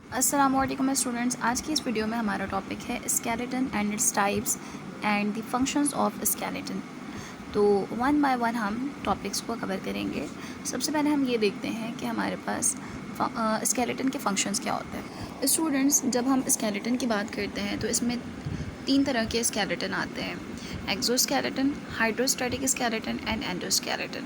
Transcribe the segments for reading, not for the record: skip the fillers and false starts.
अस्सलामुअलैकुम स्टूडेंट्स। आज की इस वीडियो में हमारा टॉपिक है skeleton and its types and the functions of skeleton. तो वन बाय वन हम टॉपिक्स को कवर करेंगे। सबसे पहले हम ये देखते हैं कि हमारे पास स्केलेटन के फंक्शंस क्या होते हैं। स्टूडेंट्स, जब हम स्केलेटन की बात करते हैं तो इसमें तीन तरह के स्केलेटन आते हैं: exoskeleton, hydrostatic skeleton and endoskeleton.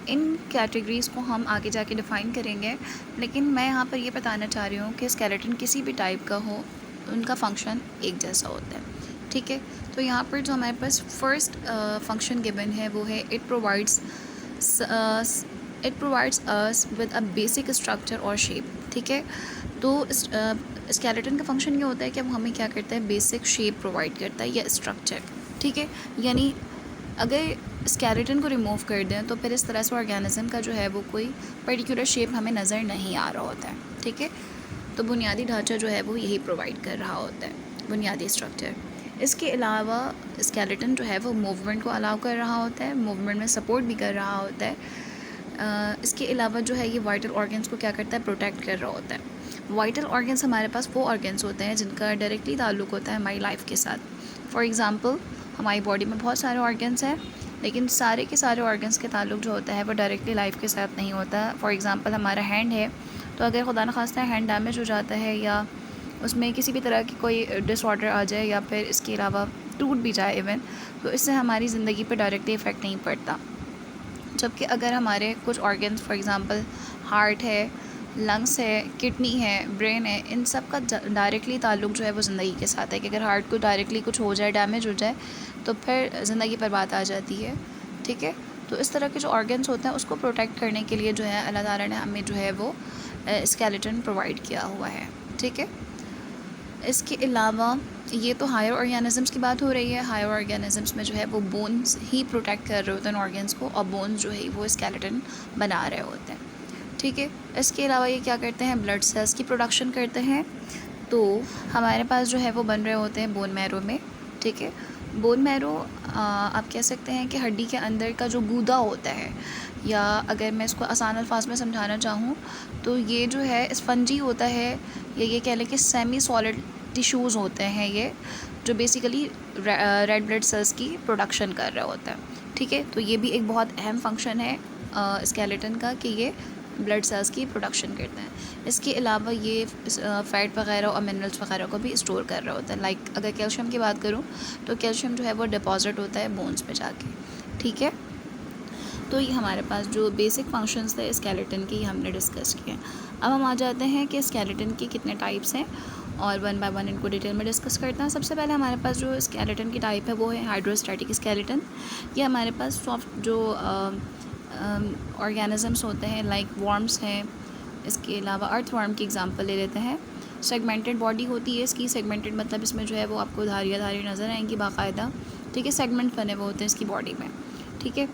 In categories को हम आगे जाके डिफ़ाइन करेंगे, लेकिन मैं यहाँ पर ये बताना चाह रही हूँ कि स्केलेटन किसी भी टाइप का हो, उनका फंक्शन एक जैसा होता है। ठीक है, तो यहाँ पर जो हमारे पास फर्स्ट फंक्शन गिवन है वो है it provides us with a basic structure और शेप। ठीक है, तो स्केलेटन का फंक्शन ये होता है कि वो हमें क्या करता है, बेसिक शेप प्रोवाइड करता है या स्ट्रक्चर। ठीक है, यानी अगर स्केलेटन को रिमूव कर दें तो फिर इस तरह से ऑर्गेनिज्म का जो है वो कोई पर्टिकुलर शेप हमें नज़र नहीं आ रहा होता है। ठीक है, तो बुनियादी ढांचा जो है वो यही प्रोवाइड कर रहा होता है, बुनियादी स्ट्रक्चर। इसके अलावा स्केलेटन जो है वो मूवमेंट को अलाउ कर रहा होता है, मूवमेंट में सपोर्ट भी कर रहा होता है। इसके अलावा जो है ये वाइटल ऑर्गन्स को क्या करता है, प्रोटेक्ट कर रहा होता है। वाइटल ऑर्गन्स हमारे पास वो ऑर्गन्स होते हैं जिनका डायरेक्टली ताल्लुक़ होता है हमारी लाइफ के साथ। फॉर एग्ज़ाम्पल, हमारी बॉडी में बहुत सारे ऑर्गन्स हैं, लेकिन सारे के सारे ऑर्गन्स के ताल्लुक़ जो होता है वो डायरेक्टली लाइफ के साथ नहीं होता। फॉर एग्ज़ाम्पल, हमारा हैंड है, तो अगर खुदा न खास्ता हैंड डैमेज हो जाता है या उसमें किसी भी तरह की कोई डिसऑर्डर आ जाए या फिर इसके अलावा टूट भी जाए इवन, तो इससे हमारी ज़िंदगी पर डायरेक्टली इफ़ेक्ट नहीं पड़ता। जबकि अगर हमारे कुछ ऑर्गन्स, फॉर एग्ज़ाम्पल हार्ट है, लंग्स है, किडनी है, ब्रेन है, इन सब का डायरेक्टली ताल्लुक़ जो है वो ज़िंदगी के साथ है कि अगर हार्ट को डायरेक्टली कुछ हो जाए, डैमेज हो जाए, तो फिर ज़िंदगी पर बात आ जाती है। ठीक है, तो इस तरह के जो ऑर्गन्स होते हैं उसको प्रोटेक्ट करने के लिए जो है अल्लाह ताला ने हमें जो है वो स्केलेटन प्रोवाइड किया हुआ है। ठीक है, इसके अलावा ये तो हायर ऑर्गेनिज़म्स की बात हो रही है। हायर ऑर्गेनिज़म्स में जो है वो बोन्स ही प्रोटेक्ट कर रहे होते हैं ऑर्गन्स को, और बोन्स जो है वो स्केलेटन बना रहे होते हैं। ठीक है, इसके अलावा ये क्या करते हैं, ब्लड सेल्स की प्रोडक्शन करते हैं। तो हमारे पास जो है वो बन रहे होते हैं बोन मैरो में। ठीक है, बोन मैरो आप कह सकते हैं कि हड्डी के अंदर का जो गूदा होता है, या अगर मैं इसको आसान अल्फाज में समझाना चाहूँ तो ये जो है स्पंजी होता है, या ये कह लें कि सेमी सॉलिड टिश्यूज़ होते हैं ये, जो बेसिकली रेड ब्लड सेल्स की प्रोडक्शन कर रहा होता है। ठीक है, तो ये भी एक बहुत अहम फंक्शन है स्केलेटन का कि ये ब्लड सेल्स की प्रोडक्शन करते हैं। इसके अलावा ये फ़ैट वगैरह और मिनरल्स वगैरह को भी स्टोर कर रहा होता है। लाइक अगर कैल्शियम की बात करूँ तो कैल्शियम जो है वो डिपॉजिट होता है बोन्स में जाके। ठीक है, तो ये हमारे पास जो बेसिक फंक्शंस थे स्केलेटन की हमने डिस्कस किए। अब हम आ जाते हैं कि स्केलेटन के कितने टाइप्स हैं और वन बाय वन इनको डिटेल में डिस्कस करते हैं। सबसे पहले हमारे पास जो स्केलेटन की टाइप है वो है हाइड्रोस्टैटिक स्केलेटन। ये हमारे पास सॉफ्ट जो ऑर्गेनिज़म्स होते हैं, लाइक वर्म्स हैं, इसके अलावा अर्थ वर्म की एग्जांपल ले लेते हैं। सेगमेंटेड बॉडी होती है इसकी। सेगमेंटेड मतलब इसमें जो है वो आपको धारियाँ धारियाँ नज़र आएंगी बाकायदा। ठीक है, सेगमेंट बने हुए होते हैं इसकी बॉडी में। ठीक है,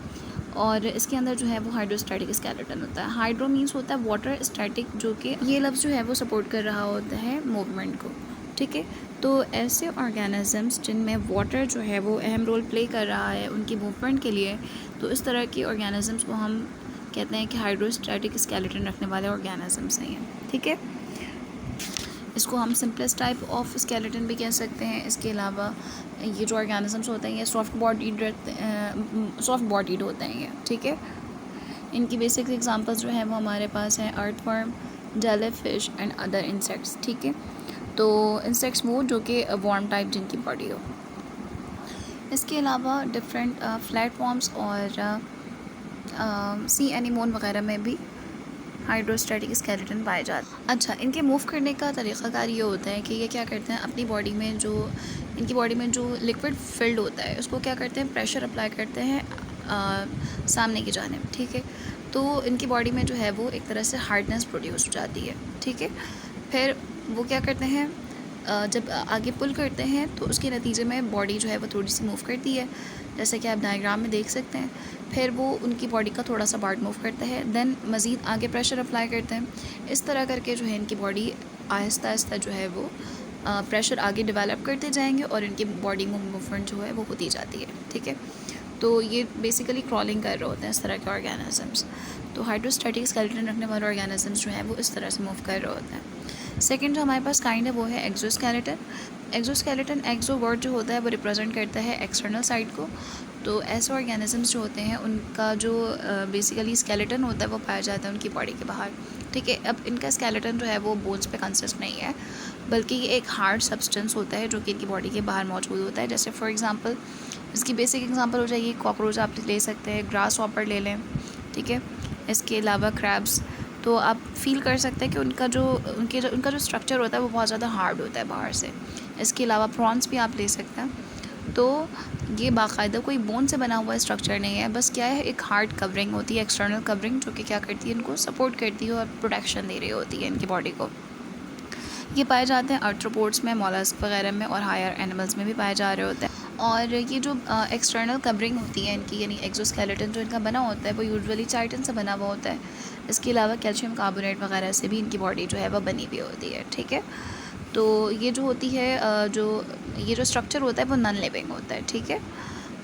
और इसके अंदर जो है वो हाइड्रोस्टैटिक स्केलेटन होता है। हाइड्रो मीन्स होता है वाटर, स्टैटिक जो कि ये लफ्ज़ जो है वो सपोर्ट कर रहा होता है मूवमेंट को। ठीक है, तो ऐसे ऑर्गेनिज़म्स जिनमें वाटर जो है वो अहम रोल प्ले कर रहा है उनकी मूवमेंट के लिए, तो इस तरह के ऑर्गेनिज़म्स को हम कहते हैं कि हाइड्रोस्टैटिक स्केलेटन रखने वाले ऑर्गेनिज़म्स हैं। ठीक है, इसको हम सिंपलेस्ट टाइप ऑफ स्केलेटन भी कह सकते हैं। इसके अलावा ये जो ऑर्गेनिज़म्स होते हैं ये सॉफ्ट बॉडीड होते हैं ये। ठीक है, इनकी बेसिक एग्जांपल्स जो हैं वो हमारे पास हैं earthworm, jellyfish and other insects. ठीक है, तो इंसेक्ट्स वो जो कि वर्म टाइप जिनकी बॉडी हो। इसके अलावा डिफरेंट फ्लैट फॉर्म्स और सी एनीमोन वगैरह में भी हाइड्रोस्टैटिक स्केलेटन पाए जाते हैं। अच्छा, इनके मूव करने का तरीक़ाकार ये होता है कि ये क्या करते हैं, अपनी बॉडी में जो इनकी बॉडी में जो लिक्विड फिल्ड होता है उसको क्या करते हैं, प्रेशर अप्लाई करते हैं सामने की जानिब। ठीक है, तो इनकी बॉडी में जो है वो एक तरह से हार्डनेस प्रोड्यूस हो जाती है। ठीक है, फिर वो क्या करते हैं, जब आगे पुल करते हैं तो उसके नतीजे में बॉडी जो है वो थोड़ी सी मूव करती है, जैसे कि आप डायग्राम में देख सकते हैं। फिर वो उनकी बॉडी का थोड़ा सा पार्ट मूव करता है, देन मज़ीद आगे प्रेशर अप्लाई करते हैं। इस तरह करके जो है इनकी बॉडी आहिस्ता आहिस्ता जो है वो प्रेशर आगे डेवलप करते जाएंगे और इनकी बॉडी मूवमेंट जो है वो होती जाती है। ठीक है, तो ये बेसिकली क्रॉलिंग कर रहे होते हैं इस तरह के ऑर्गेनिज़म्स। तो हाइड्रोस्टैटिक स्केलेटन रखने वाले ऑर्गेनिज़म्स जो हैं वो इस तरह से मूव कर रहे होते हैं। सेकंड जो हमारे पास काइंड है वो है एक्सोस्केलेटन। एक्सोस्केलेटन, एक्सो वर्ड जो होता है वो रिप्रेजेंट करता है एक्सटर्नल साइड को। तो ऐसे ऑर्गेनिजम्स जो होते हैं उनका जो बेसिकली स्केलेटन होता है वो पाया जाता है उनकी बॉडी के बाहर। ठीक है, अब इनका स्केलेटन जो है वो बोन्स पे कंसिस्ट नहीं है, बल्कि ये एक हार्ड सब्सटेंस होता है जो कि इनकी बॉडी के बाहर मौजूद होता है। जैसे फॉर एग्जांपल, इसकी बेसिक एग्जांपल हो जाएगी कॉकरोच आप ले सकते हैं, ग्रास हॉपर ले लें। ठीक है, इसके अलावा क्रैब्स। तो आप फील कर सकते हैं कि उनका जो स्ट्रक्चर होता है वो बहुत ज़्यादा हार्ड होता है बाहर से। इसके अलावा प्रॉन्स भी आप ले सकते हैं। तो ये बाकायदा कोई बोन से बना हुआ स्ट्रक्चर नहीं है, बस क्या है, एक हार्ड कवरिंग होती है, एक्सटर्नल कवरिंग, जो कि क्या करती है, इनको सपोर्ट करती है और प्रोटेक्शन दे रही होती है इनकी बॉडी को। ये पाए जाते हैं आर्थ्रोपोड्स में, मॉलस्क वगैरह में, और हायर एनिमल्स में भी पाए जा रहे होते हैं। और ये जो एक्सटर्नल कवरिंग होती है इनकी, यानी एक्सोस्केलेटन जो इनका बना होता है वो यूजुअली चाइटिन से बना हुआ होता है। इसके अलावा कैल्शियम कार्बोनेट वगैरह से भी इनकी बॉडी जो है वह बनी हुई होती है। ठीक है, तो ये जो होती है ये जो स्ट्रक्चर होता है वो नॉन लिविंग होता है। ठीक है,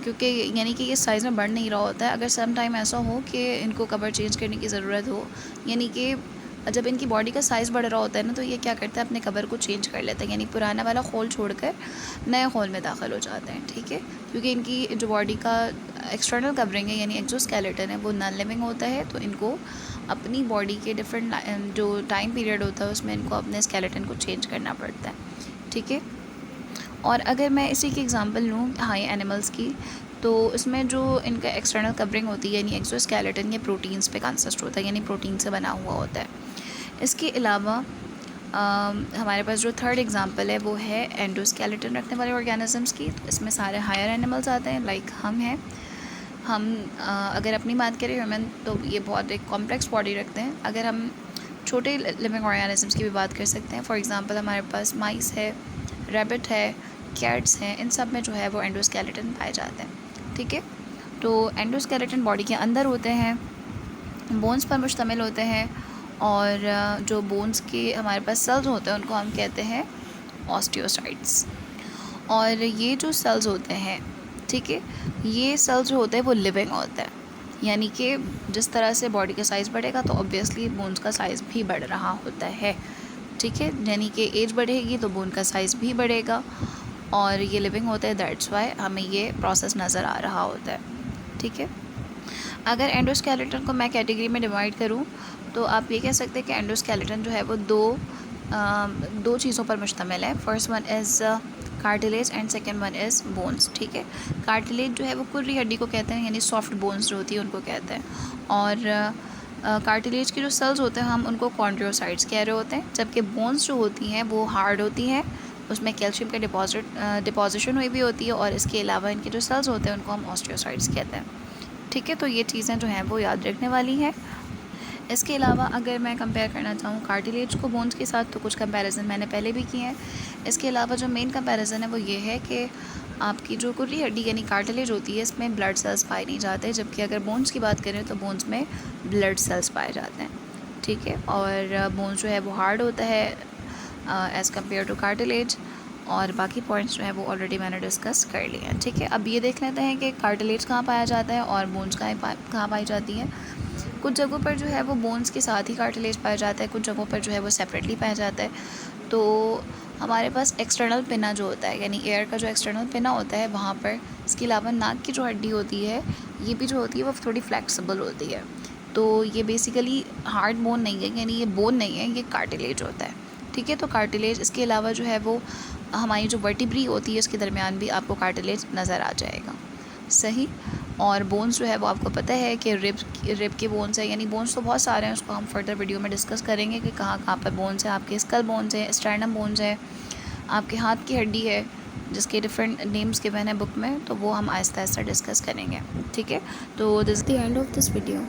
क्योंकि यानी कि ये साइज़ में बढ़ नहीं रहा होता है। अगर सम टाइम ऐसा हो कि इनको कवर चेंज करने की ज़रूरत हो, यानी कि जब इनकी बॉडी का साइज़ बढ़ रहा होता है ना, तो ये क्या करता है, अपने कवर को चेंज कर लेता है, यानी पुराना वाला होल छोड़कर नए होल में दाखिल हो जाते हैं। ठीक है, क्योंकि इनकी जो बॉडी का एक्सटर्नल कवरिंग है यानी एक्सोस्केलेटन है वो नॉन लिविंग होता है, तो इनको अपनी बॉडी के डिफरेंट जो टाइम पीरियड होता है उसमें इनको अपने स्केलेटन को चेंज करना पड़ता है। ठीक है, और अगर मैं इसी की एग्जांपल लूँ हाई एनिमल्स की, तो इसमें जो इनका एक्सटर्नल कवरिंग होती है यानी एक्सोस्केलेटन, ये प्रोटीन्स पे कंसिस्ट होता है, यानी प्रोटीन से बना हुआ होता है। इसके अलावा हमारे पास जो थर्ड एग्जांपल है वो है एंडोस्केलेटन रखने वाले ऑर्गेनिजम्स की। तो इसमें सारे हायर एनिमल्स आते हैं, लाइक हम हैं। हम अगर अपनी बात करें ह्यूमन, तो ये बहुत एक कॉम्प्लेक्स बॉडी रखते हैं। अगर हम छोटे लिविंग ऑर्गेनिजम्स की भी बात कर सकते हैं, फॉर एग्जांपल हमारे पास माइस है, रैबिट है, कैट्स हैं, इन सब में जो है वो एंडोस्केलेटन पाए जाते हैं। ठीक है, तो एंडोस्केलेटन बॉडी के अंदर होते हैं, बोन्स पर मुश्तमिल होते हैं, और जो बोन्स के हमारे पास सेल्स होते हैं उनको हम कहते हैं ऑस्टियोसाइट्स। और ये जो सेल्स होते हैं, ठीक है, ये सेल्स जो होते हैं वो लिविंग होते हैं, यानी कि जिस तरह से बॉडी का साइज़ बढ़ेगा तो ऑब्वियसली बोन्स का साइज़ भी बढ़ रहा होता है। ठीक है, यानी कि एज बढ़ेगी तो बोन का साइज़ भी बढ़ेगा, और ये लिविंग होता है, दैट्स वाई हमें ये प्रोसेस नज़र आ रहा होता है। ठीक है, अगर एंडोस्केलेटन को मैं कैटेगरी में डिवाइड करूं तो आप ये कह सकते हैं कि एंडोस्केलेटन जो है वो दो चीज़ों पर मुश्तमिल है। First one is cartilage and second one is bones. ठीक है, कार्टिलेज जो है वो कुर्री हड्डी को कहते हैं, यानी सॉफ्ट बोन्स जो होती है उनको कहते हैं, और कार्टिलेज की जो सेल्स होते हैं हम उनको कॉन्ड्रियोसाइट्स कह रहे होते हैं, जबकि बोन्स जो होती हैं वो हार्ड होती हैं, उसमें कैल्शियम का डिपॉजिशन हुई भी होती है, और इसके अलावा इनके जो सेल्स होते हैं उनको हम ऑस्टियोसाइट्स कहते हैं। ठीक है, तो ये चीज़ें जो हैं वो याद रखने वाली हैं। इसके अलावा अगर मैं कंपेयर करना चाहूँ कार्टिलेज को बोन्स के साथ, तो कुछ कंपैरिजन मैंने पहले भी किए हैं। इसके अलावा जो मेन कंपैरिजन है वो ये है कि आपकी जो कुर्री हड्डी यानी कार्टिलेज होती है इसमें ब्लड सेल्स पाए नहीं जाते, जबकि अगर बोन्स की बात करें तो बोन्स में ब्लड सेल्स पाए जाते हैं। ठीक है, और बोन्स जो है वो हार्ड होता है एज़ कम्पेयर टू कार्टिलेज, और बाकी पॉइंट्स जो है वो ऑलरेडी मैंने डिस्कस कर लिए हैं। ठीक है, अब ये देख लेते हैं कि कार्टिलेज कहाँ पाया जाता है और बोन्स कहाँ पाई जाती हैं। कुछ जगहों पर जो है वो बोन्स के साथ ही कार्टिलेज पाया जाता है, कुछ जगहों पर जो है वो सेपरेटली पाया जाता है। तो हमारे पास एक्सटर्नल पिना जो होता है, यानी एयर का जो एक्सटर्नल पिना होता है वहाँ पर, इसके अलावा नाक की जो हड्डी होती है ये भी जो होती है वो थोड़ी फ्लेक्सिबल होती है। तो ये बेसिकली हार्ड बोन नहीं है, यानी ये बोन नहीं है, ये कार्टिलेज होता है। ठीक है, तो कार्टिलेज, इसके अलावा जो है वो हमारी जो वर्टिब्री होती है उसके दरमियान भी आपको कार्टिलेज नज़र आ जाएगा। सही, और बोन्स जो है वो आपको पता है कि रिब के बोन्स है, यानी बोन्स तो बहुत सारे हैं, उसको हम फर्दर वीडियो में डिस्कस करेंगे कि कहाँ कहाँ पर बोन्स है। आपके स्कल बोन्स है, स्टर्नम बोन्स है, आपके हाथ की हड्डी है जिसके डिफरेंट नेम्स गिवन है बुक में, तो वो हम आहिस्ता आहिस्ता डिस्कस करेंगे। ठीक है, तो this the end of this video.